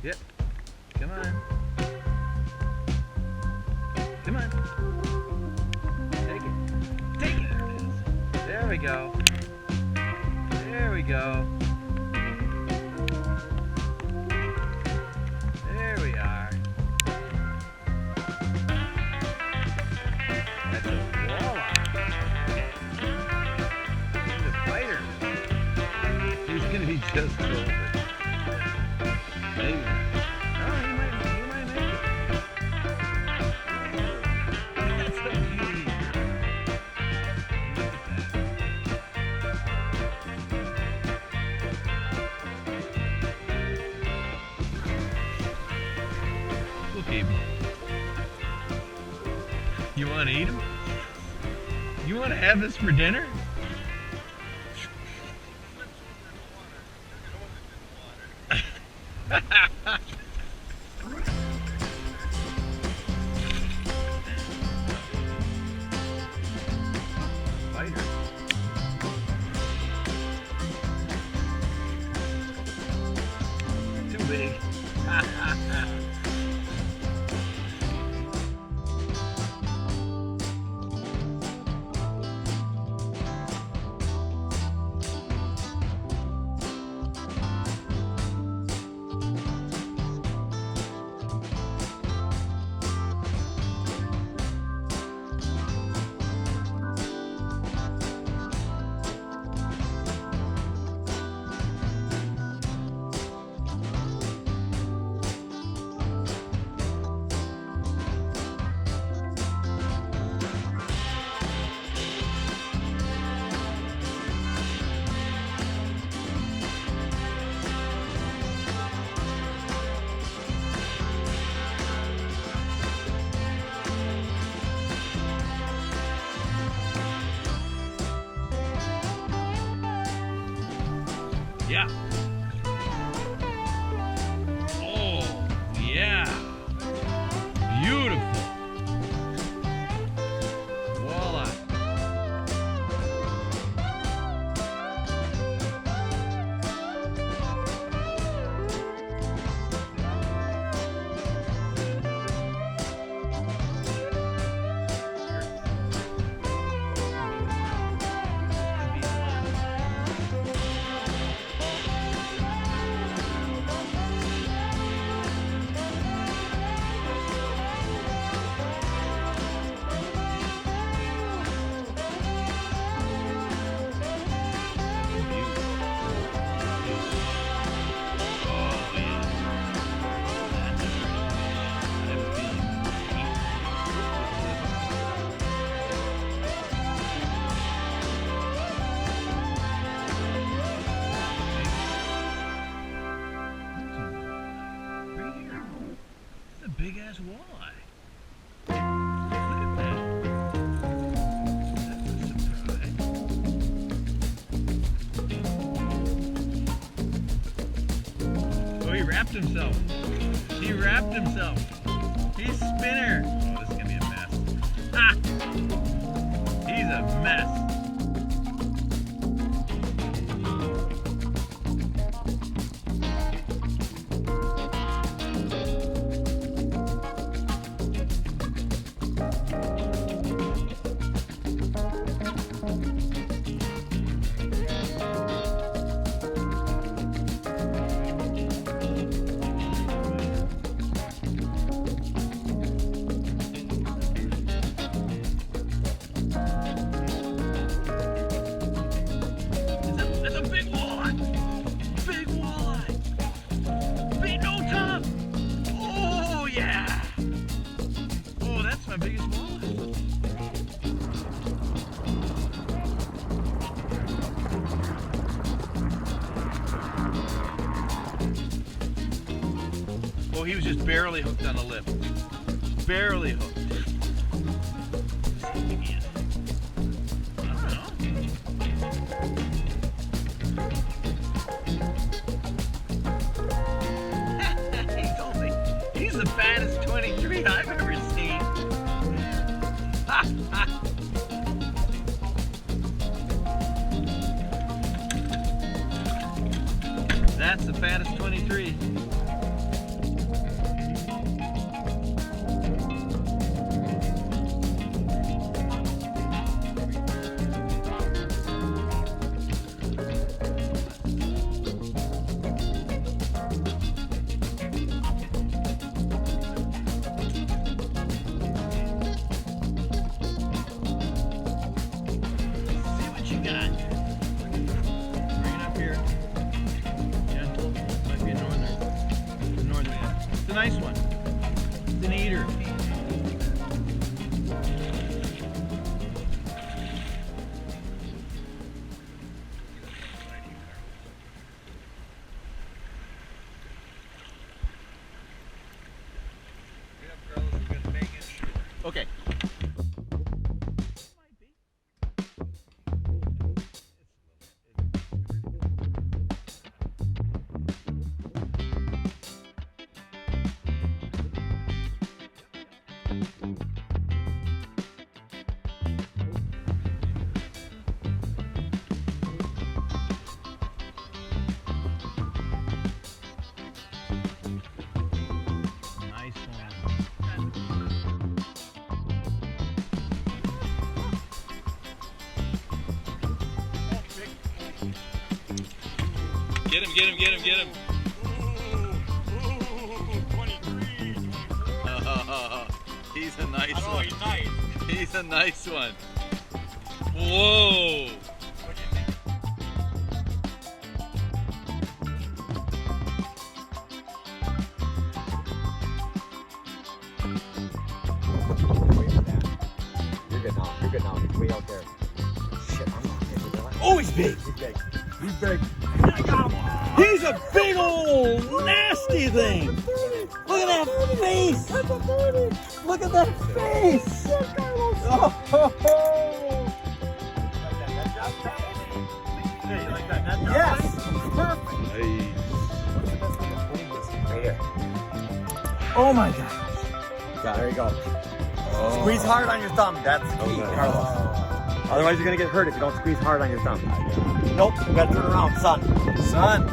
Yep. Come on. Come on. Take it. Take it. There it is. There we go. There we go. There we are. That's a walleye. He's a fighter. He's gonna be just over. Maybe. No, he might make it. That's so beauty. Look at that. Okay. You want to eat him? You want to have this for dinner? Fighter. Too big. Yeah. Oh, yeah. Beautiful. Walleye. Big ass walleye. Look at that. That's a surprise. Oh, he wrapped himself. He wrapped himself. He's spinner. Oh, this is gonna be a mess. Ah! He's a mess. My biggest walleye. Oh, he was just barely hooked on the lip. Barely hooked. Again. I don't know. He's the fattest 23 I've ever seen. That's the fattest 23. Get him, get him, get him, get him. 23. He's a nice Oh, one. he's nice. He's a nice one. Whoa. What do you think? You're good now. You're good now. He's way out there. Shit, I'm not getting it. Oh, he's big. He's big. He's big. I got him. He's a big old nasty thing. Look at that face. Look at that face. Oh, ho, ho. Hey, you like that net job? Yes. Perfect. Hey. Right here. Oh my gosh. There you go. Oh. Squeeze hard on your thumb. That's key, Carlos. Otherwise, you're gonna get hurt if you don't squeeze hard on your thumb. Nope. You gotta turn around, son. Son.